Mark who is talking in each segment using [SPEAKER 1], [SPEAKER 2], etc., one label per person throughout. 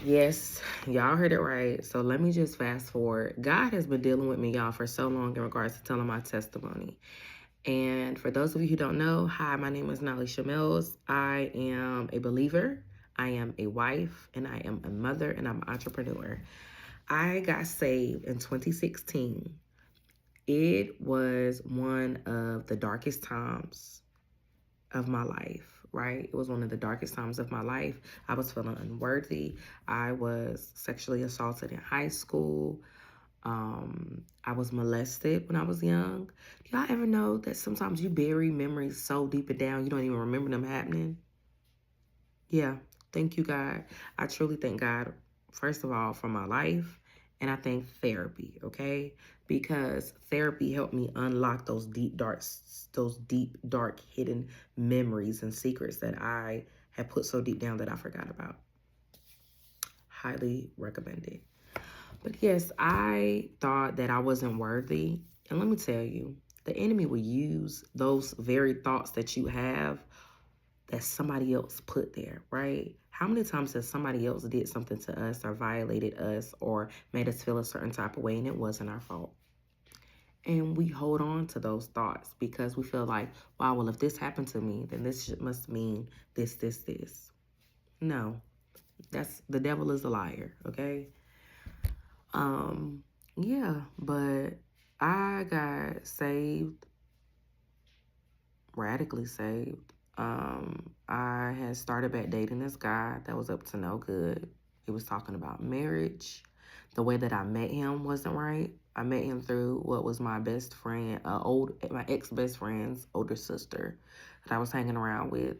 [SPEAKER 1] Yes, y'all heard it right. So let me just fast forward. God has been dealing with me, y'all, for so long in regards to telling my testimony. And for those of you who don't know, hi, my name is Nalisha Mills. I am a believer, I am a wife, and I am a mother, and I'm an entrepreneur. I got saved in 2016. It was one of the darkest times of my life, right? It was one of the darkest times of my life. I was feeling unworthy. I was sexually assaulted in high school. I was molested when I was young. Do y'all ever know that sometimes you bury memories so deep and down you don't even remember them happening? Yeah, thank you, God. I truly thank God, first of all, for my life. And I thank therapy, okay? Because therapy helped me unlock those deep, dark, hidden memories and secrets that I had put so deep down that I forgot about. Highly recommended. But yes, I thought that I wasn't worthy. And let me tell you, the enemy will use those very thoughts that you have that somebody else put there, right? How many times has somebody else did something to us or violated us or made us feel a certain type of way and it wasn't our fault? And we hold on to those thoughts because we feel like, wow, well, if this happened to me, then this must mean this. No, that's the devil is a liar, okay? Um, yeah, but I got saved, radically saved. I had started back dating this guy that was up to no good. He was talking about marriage. The way that I met him wasn't right. I met him through what was my best friend, my ex best friend's older sister that I was hanging around with,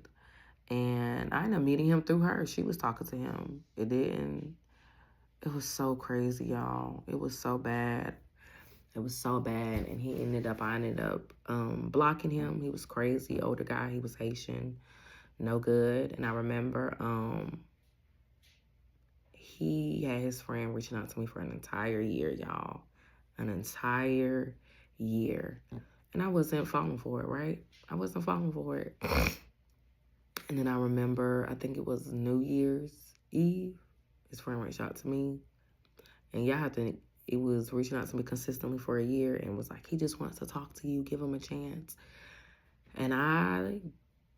[SPEAKER 1] and I ended up meeting him through her. She was talking to him. It was so crazy, y'all. It was so bad. It was so bad, and I ended up blocking him. He was crazy, older guy. He was Haitian, no good. And I remember he had his friend reaching out to me for an entire year, y'all. An entire year. And I wasn't falling for it, right? I wasn't falling for it. And then I remember, I think it was New Year's Eve, his friend reached out to me. And y'all have to, it was reaching out to me consistently for a year and was like, he just wants to talk to you, give him a chance. And I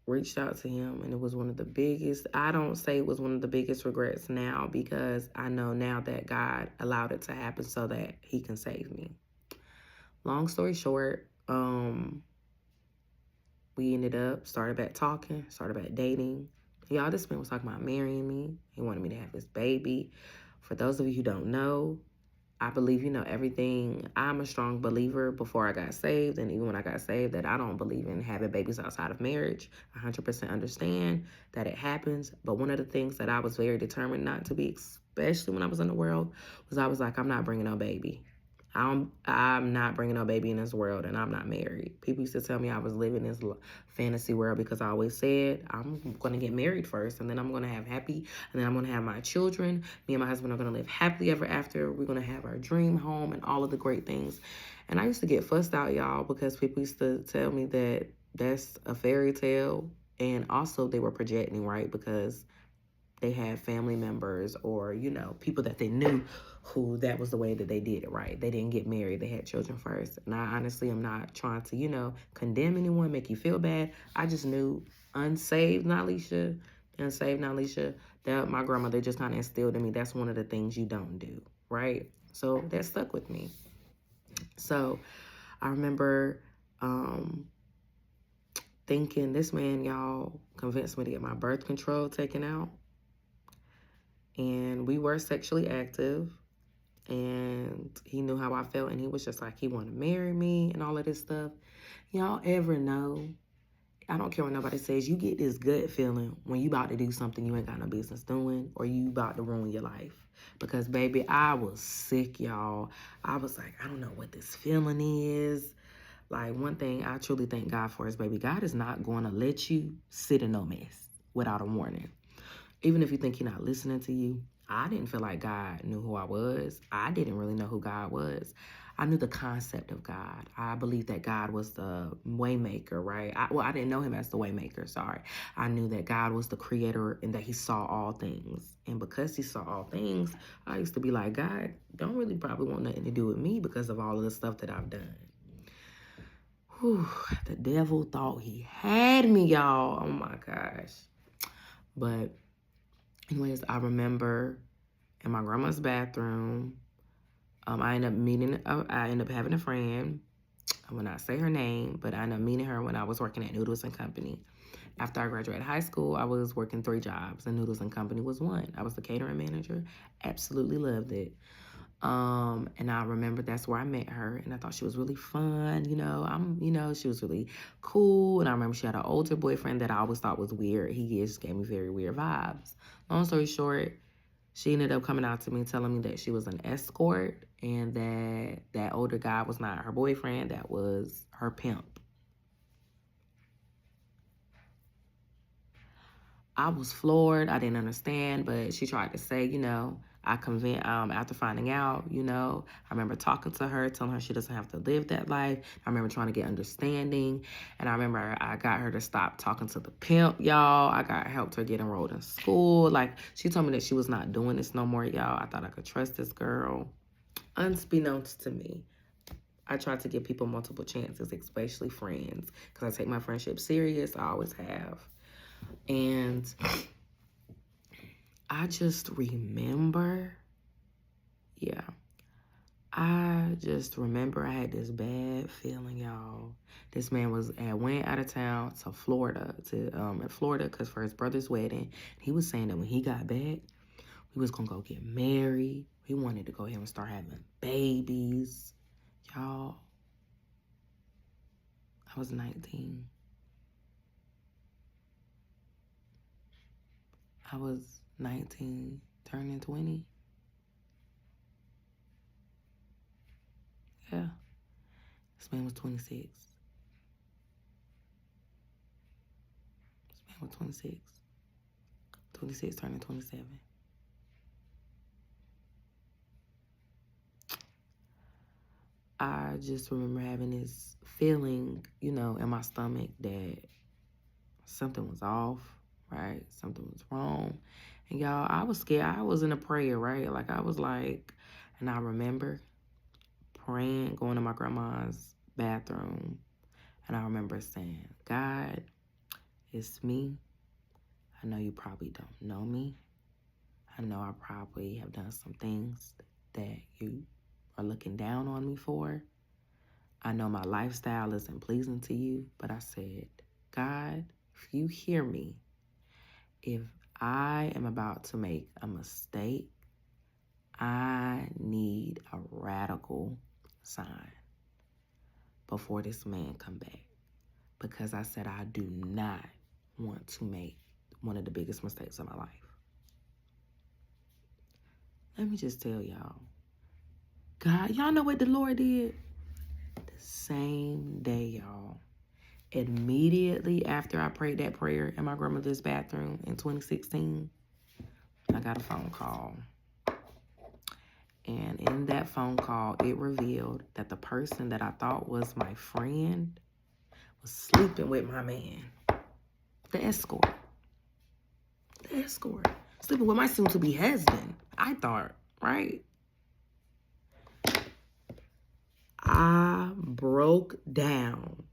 [SPEAKER 1] reached out to him, and it was one of the biggest, I don't say it was one of the biggest regrets now because I know now that God allowed it to happen so that he can save me. Long story short, we ended up, started back talking, started back dating. Y'all, this man was talking about marrying me. He wanted me to have this baby. For those of you who don't know, I believe, everything. I'm a strong believer before I got saved. And even when I got saved, that I don't believe in having babies outside of marriage. 100% understand that it happens. But one of the things that I was very determined not to be, especially when I was in the world, was I was like, I'm not bringing no baby. I'm not bringing no baby in this world, and I'm not married. People used to tell me I was living this fantasy world because I always said I'm going to get married first, and then I'm going to have happy, and then I'm going to have my children. Me and my husband are going to live happily ever after. We're going to have our dream home and all of the great things. And I used to get fussed out, y'all, because people used to tell me that that's a fairy tale, and also they were projecting, right? Because they had family members or, people that they knew who that was the way that they did it, right? They didn't get married. They had children first. And I honestly am not trying to, condemn anyone, make you feel bad. I just knew unsaved Nalisha, that my grandmother just kind of instilled in me. That's one of the things you don't do, right? So that stuck with me. So I remember thinking this man, y'all, convinced me to get my birth control taken out. And we were sexually active, and he knew how I felt, and he was just like, he wanted to marry me and all of this stuff. Y'all ever know, I don't care what nobody says, you get this gut feeling when you about to do something you ain't got no business doing, or you about to ruin your life. Because baby, I was sick, y'all. I was like, I don't know what this feeling is. Like, one thing I truly thank God for is, baby, God is not going to let you sit in no mess without a warning. Even if you think he's not listening to you, I didn't feel like God knew who I was. I didn't really know who God was. I knew the concept of God. I believed that God was the waymaker, right? I didn't know him as the waymaker, sorry. I knew that God was the creator and that he saw all things. And because he saw all things, I used to be like, God don't really probably want nothing to do with me because of all of the stuff that I've done. Whew, the devil thought he had me, y'all. Oh my gosh. But anyways, I remember in my grandma's bathroom, I ended up having a friend. I will not say her name, but I ended up meeting her when I was working at Noodles and Company. After I graduated high school, I was working 3 jobs, and Noodles and Company was one. I was the catering manager. Absolutely loved it. And I remember that's where I met her, and I thought she was really fun. She was really cool. And I remember she had an older boyfriend that I always thought was weird. He just gave me very weird vibes. Long story short, she ended up coming out to me telling me that she was an escort and that older guy was not her boyfriend, that was her pimp. I was floored. I didn't understand, but she tried to say, I convinced, after finding out, I remember talking to her, telling her she doesn't have to live that life. I remember trying to get understanding. And I remember I got her to stop talking to the pimp, y'all. Helped her get enrolled in school. Like, she told me that she was not doing this no more, y'all. I thought I could trust this girl. Unbeknownst to me, I try to give people multiple chances, especially friends, because I take my friendship serious. I always have. And I just remember, I just remember I had this bad feeling, y'all. This man went out of town to Florida, because for his brother's wedding, he was saying that when he got back, he was gonna go get married. He wanted to go ahead and start having babies, y'all. I was 19. I was 19, turning 20. Yeah. This man was 26. This man was 26. 26, turning 27. I just remember having this feeling, in my stomach that something was off, right? Something was wrong. And y'all, I was scared. I was in a prayer, right? And I remember praying, going to my grandma's bathroom. And I remember saying, God, it's me. I know you probably don't know me. I know I probably have done some things that you are looking down on me for. I know my lifestyle isn't pleasing to you, but I said, God, if you hear me, if I am about to make a mistake, I need a radical sign before this man come back. Because I said I do not want to make one of the biggest mistakes of my life. Let me just tell y'all, God, y'all know what the Lord did? The same day, y'all. Immediately after I prayed that prayer in my grandmother's bathroom in 2016, I got a phone call. And in that phone call, it revealed that the person that I thought was my friend was sleeping with my man, the escort. The escort. Sleeping with my soon-to-be husband, I thought, right? I broke down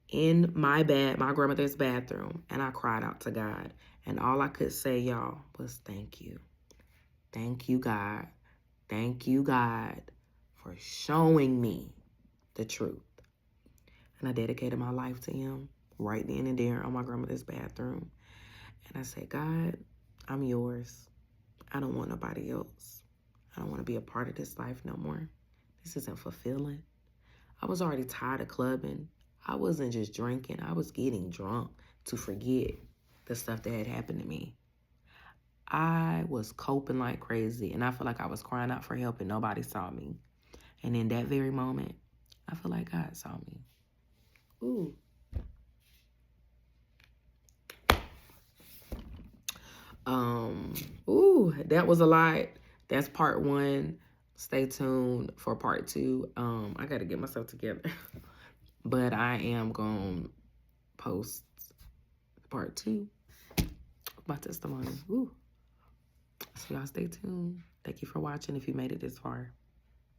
[SPEAKER 1] in my grandmother's bathroom, and I cried out to God. And all I could say, y'all, was thank you. Thank you, God. Thank you, God, for showing me the truth. And I dedicated my life to him right then and there on my grandmother's bathroom. And I said, God, I'm yours. I don't want nobody else. I don't want to be a part of this life no more. This isn't fulfilling. I was already tired of clubbing. I wasn't just drinking. I was getting drunk to forget the stuff that had happened to me. I was coping like crazy, and I feel like I was crying out for help and nobody saw me. And in that very moment, I feel like God saw me. Ooh. that was a lot. That's part one. Stay tuned for part two. I got to get myself together. But I am going to post part two of my testimony. Woo. So y'all stay tuned. Thank you for watching if you made it this far.